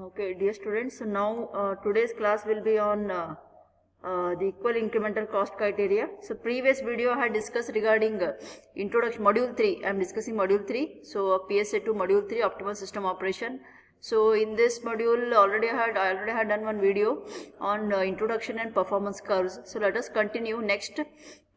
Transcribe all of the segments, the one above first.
Okay, dear students, so now today's class will be on the equal incremental cost criteria. So previous video I had discussed regarding introduction module 3. I am discussing module 3. So PSA 2 module 3 optimal system operation. So in this module I already had done one video on introduction and performance curves. So let us continue. Next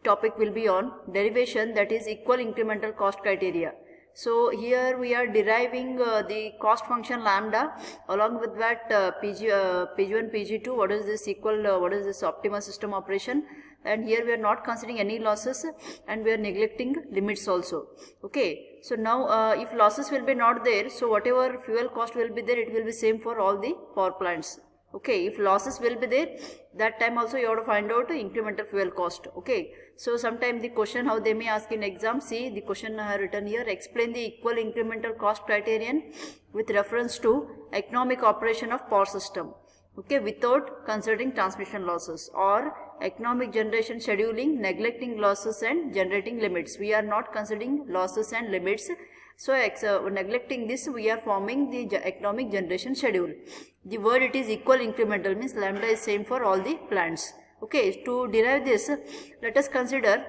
topic will be on derivation, that is equal incremental cost criteria. So here we are deriving the cost function lambda, along with that PG1, PG2, what is this what is this optimal system operation, and here we are not considering any losses and we are neglecting limits also. Okay, so now if losses will be not there, so whatever fuel cost will be there, it will be same for all the power plants. Okay, if losses will be there, that time also you have to find out incremental fuel cost. Okay, so sometime the question how they may ask in exam, see the question I have written here, explain the equal incremental cost criterion with reference to economic operation of power system. Okay, without considering transmission losses, or economic generation scheduling, neglecting losses and generating limits. We are not considering losses and limits. So neglecting this, we are forming the economic generation schedule. The word it is equal incremental means lambda is same for all the plants. Okay, to derive this, let us consider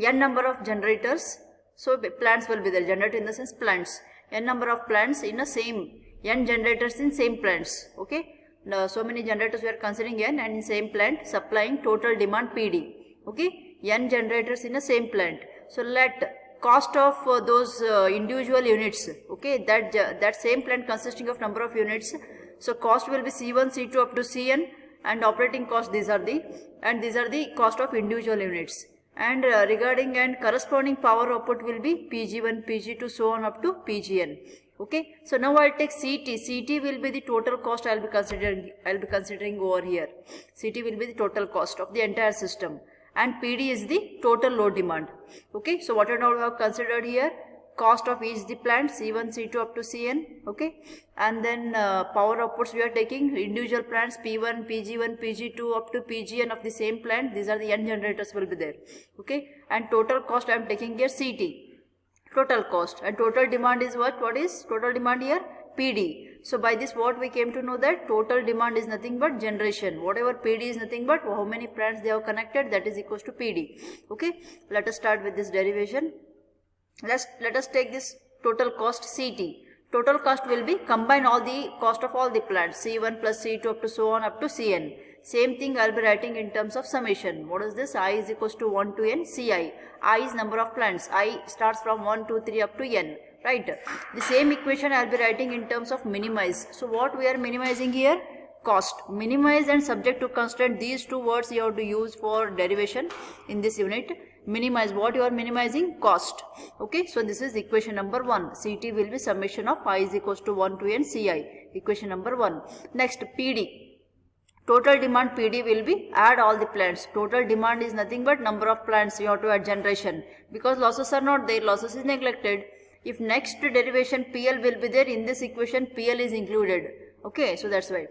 n number of generators. So plants will be there, generator in the sense plants, n number of plants in a same, n generators in same plants. Okay, now so many generators we are considering n, and in same plant supplying total demand PD. Okay, n generators in a same plant. So let cost of those individual units, okay, that same plant consisting of number of units, so cost will be C1, C2 up to Cn, and operating cost these are the cost of individual units, and regarding and corresponding power output will be Pg1, Pg2, so on up to Pgn. Okay, so now I'll take CT will be the total cost I'll be considering over here. CT will be the total cost of the entire system, and PD is the total load demand. Okay, so what and all we have considered here, cost of each the plant C1, C2 up to Cn. Okay, and then power outputs we are taking individual plants P1, Pg1, Pg2 up to Pgn of the same plant. These are the n generators will be there. Okay, and total cost I am taking here CT, total cost, and total demand is what is total demand here? PD. So by this what we came to know that total demand is nothing but generation. Whatever PD is nothing but how many plants they have connected, that is equals to PD. Okay, let us start with this derivation. Let us take this total cost CT. Total cost will be combine all the cost of all the plants C1 plus C2 up to so on up to Cn. Same thing I will be writing in terms of summation. What is this? I is equals to 1 to n Ci. I is number of plants. I starts from 1, 2, 3 up to n. Right. The same equation I will be writing in terms of minimize. So what we are minimizing here? Cost. Minimize and subject to constraint. These two words you have to use for derivation in this unit. Minimize. What you are minimizing? Cost. Okay. So this is equation number 1. CT will be summation of I is equals to 1 to n Ci. Equation number 1. Next PD. Total demand PD will be add all the plants. Total demand is nothing but number of plants. You have to add generation. Because losses are not there. Losses is neglected. If next derivation PL will be there, in this equation PL is included. Okay, so that's why.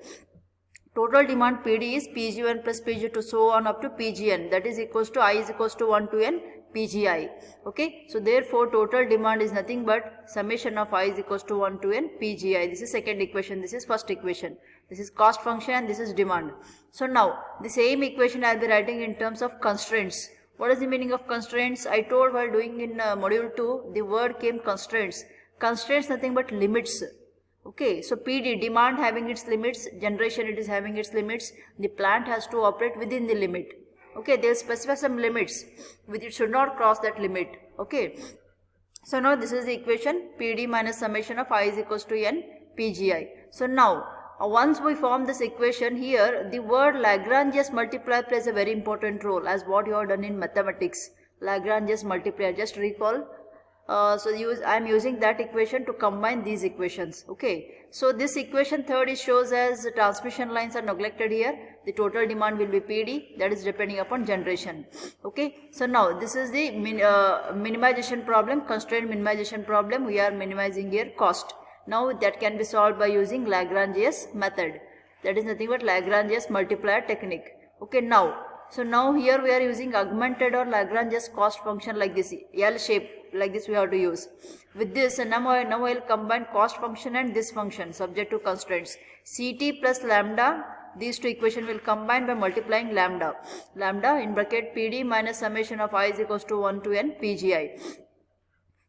Total demand PD is Pg1 plus Pg2 so on up to Pgn, that is equals to I is equals to 1 to n Pgi. Okay, so therefore total demand is nothing but summation of I is equals to 1 to n Pgi. This is second equation, this is first equation. This is cost function and this is demand. So now the same equation I will be writing in terms of constraints. What is the meaning of constraints? I told while doing in module 2, the word came constraints. Constraints nothing but limits. Okay, so PD, demand having its limits, generation it is having its limits, the plant has to operate within the limit. Okay, they will specify some limits, which it should not cross that limit. Okay, so now this is the equation, PD minus summation of I is equals to n Pgi. So now, once we form this equation here, the word Lagrange's multiplier plays a very important role as what you have done in mathematics. Lagrange's multiplier, just recall. I am using that equation to combine these equations. Okay, so this equation third shows as transmission lines are neglected here. The total demand will be PD, that is depending upon generation. Okay, so now this is the minimization problem, constraint minimization problem. We are minimizing here cost. Now that can be solved by using Lagrange's method. That is nothing but Lagrange's multiplier technique. Okay, now, so now here we are using augmented or Lagrange's cost function like this, L shape. like this we have to use. With this, now I will combine cost function and this function subject to constraints. Ct plus lambda, these two equation will combine by multiplying lambda. Lambda in bracket PD minus summation of I is equals to 1 to n PGI.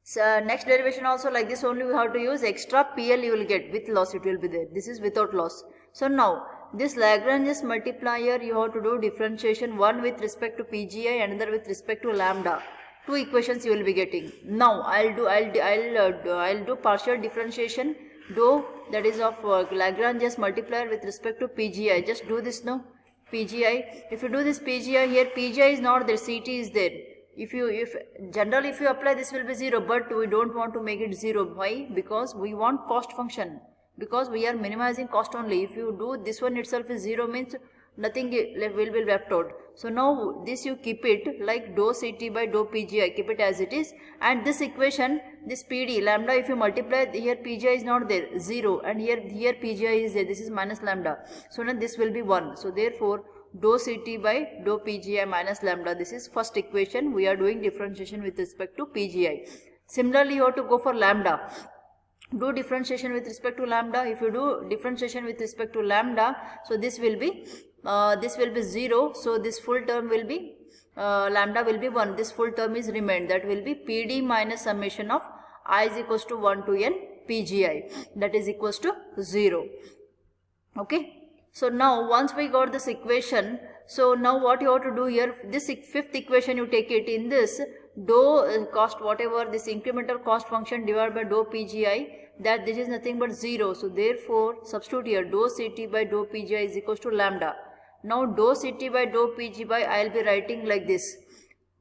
So next derivation also like this only we have to use extra PL you will get, with loss it will be there. This is without loss. So now this Lagrange's multiplier you have to do differentiation, one with respect to PGI, another with respect to lambda. Two equations you will be getting. Now I'll do partial differentiation, do that is of Lagrange's multiplier with respect to PGI. Just do this now. PGI. If you do this PGI here, PGI is not there, CT is there. If generally if you apply this will be 0, but we don't want to make it 0. Why? Because we want cost function, because we are minimizing cost only. If you do this one itself is 0 means nothing will be left out. So now this you keep it like dou CT by dou PGI, keep it as it is, and this equation, this PD lambda, if you multiply here PGI is not there, 0, and here PGI is there, this is minus lambda, so now this will be 1. So therefore dou CT by dou PGI minus lambda, this is first equation. We are doing differentiation with respect to PGI. Similarly you have to go for lambda. Do differentiation with respect to lambda. If you do differentiation with respect to lambda, so this will be 0. So this full term will be lambda will be 1. This full term is remained. That will be PD minus summation of I is equals to 1 to n PGI. That is equals to 0. Okay. So now once we got this equation, so now what you have to do here, this fifth equation you take it in this dou cost whatever, this incremental cost function divided by dou PGI, that this is nothing but 0. So therefore substitute here dou CT by dou PGI is equals to lambda. Now dou CT by dou PGI I will be writing like this.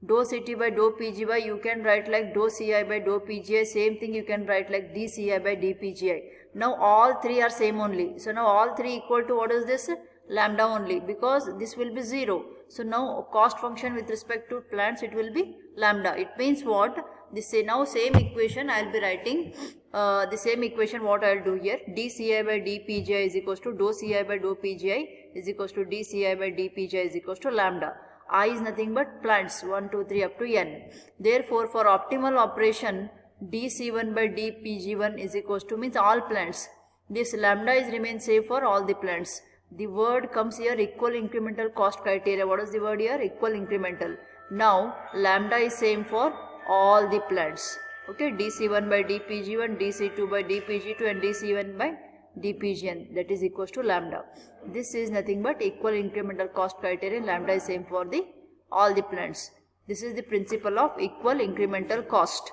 Dou CT by dou PGI you can write like dou CI by dou PGI, same thing you can write like dCI by dPGI. Now all three are same only. So now all three equal to what is this? Lambda only, because this will be 0. So now cost function with respect to plants it will be lambda. It means what? This now same equation I will be writing the same equation what I will do here. dCI by dPGI is equals to dou CI by dou PGI is equals to dCI by dPGI is equals to lambda. I is nothing but plants 1, 2, 3 up to n. Therefore for optimal operation dC1 by dPG1 is equals to means all plants. This lambda is remain same for all the plants. The word comes here equal incremental cost criteria. What is the word here? Equal incremental. Now lambda is same for all the plants. Okay, dC1 by dPG1, dC2 by dPG2 and dC1 by dPGN, that is equals to lambda. This is nothing but equal incremental cost criteria. Lambda is same for the all the plants. This is the principle of equal incremental cost.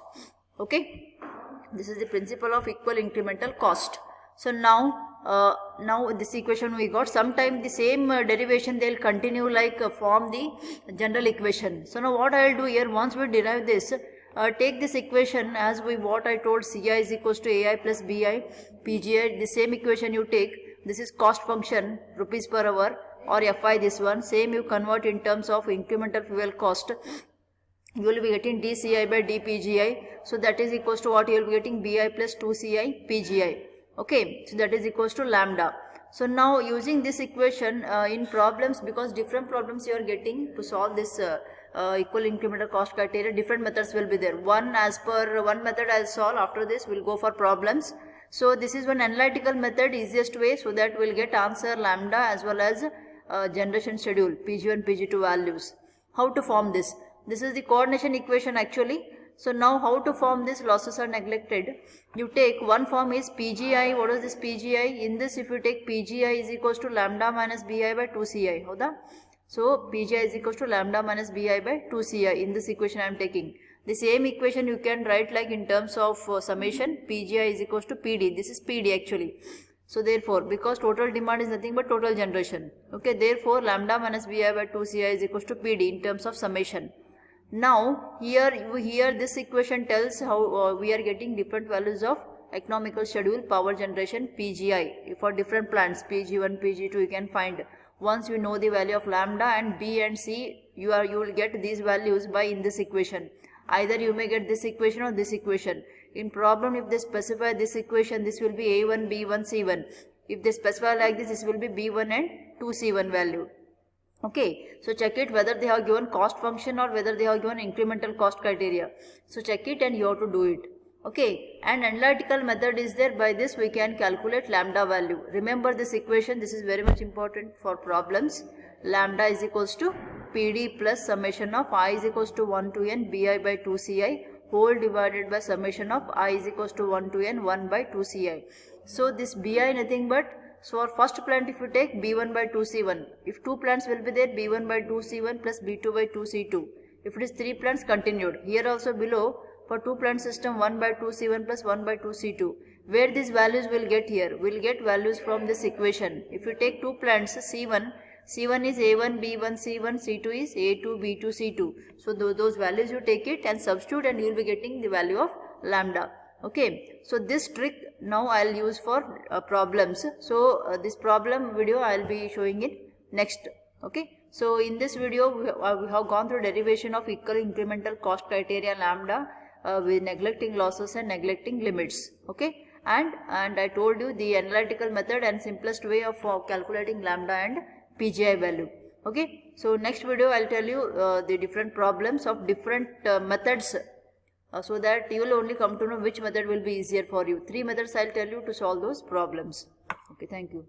Okay, this is the principle of equal incremental cost. So now this equation we got. Sometime the same derivation they will continue like form the general equation. So now what I will do here, once we derive this, take this equation as what I told, Ci is equals to Ai plus Bi PGI. The same equation you take. This is cost function rupees per hour or Fi, this one. Same you convert in terms of incremental fuel cost. You will be getting dCi by dPGI. So that is equals to what you will be getting, Bi plus 2Ci PGI. Okay, so that is equals to lambda. So now using this equation in problems, because different problems you are getting to solve this equal incremental cost criteria, different methods will be there. One method I will solve. After this we will go for problems. So this is one analytical method, easiest way, so that we will get answer lambda as well as generation schedule PG1 PG2 values. How to form this? This is the coordination equation actually. So now how to form this? Losses are neglected. You take one form is PGI. What is this PGI? In this if you take PGI is equals to lambda minus Bi by 2Ci. Hoda? So PGI is equals to lambda minus Bi by 2Ci. In this equation I am taking. The same equation you can write like in terms of summation. PGI is equals to PD. This is PD actually. So therefore, because total demand is nothing but total generation. Okay, therefore lambda minus Bi by 2Ci is equals to PD in terms of summation. Now here this equation tells how we are getting different values of economical schedule power generation PGI for different plants. PG1, PG2 you can find. Once you know the value of lambda and B and C, you will get these values by in this equation. Either you may get this equation or this equation. In problem if they specify this equation, this will be A1, B1, C1. If they specify like this will be B1 and 2C1 value. Okay, so check it whether they have given cost function or whether they have given incremental cost criteria. So check it and you have to do it. Okay, and analytical method is there. By this we can calculate lambda value. Remember this equation, this is very much important for problems. Lambda is equals to PD plus summation of I is equals to 1 to n bi by 2 ci whole divided by summation of I is equals to 1 to n 1 by 2 ci. So this bi nothing but, so our first plant if you take B1 by 2C1, if 2 plants will be there, B1 by 2C1 plus B2 by 2C2. If it is 3 plants, continued. Here also below, for 2 plant system 1 by 2C1 plus 1 by 2C2. Where these values will get here? We will get values from this equation. If you take 2 plants C1, C1 is A1, B1, C1, C2 is A2, B2, C2. So those values you take it and substitute and you will be getting the value of lambda. Okay, so this trick now I'll use for problems. So this problem video I'll be showing it next. Okay, so in this video we have gone through derivation of equal incremental cost criteria lambda with neglecting losses and neglecting limits. Okay, and I told you the analytical method and simplest way of calculating lambda and PGI value. Okay, so next video I'll tell you the different problems of different methods. So that you will only come to know which method will be easier for you. 3 methods I'll tell you to solve those problems. Okay, thank you.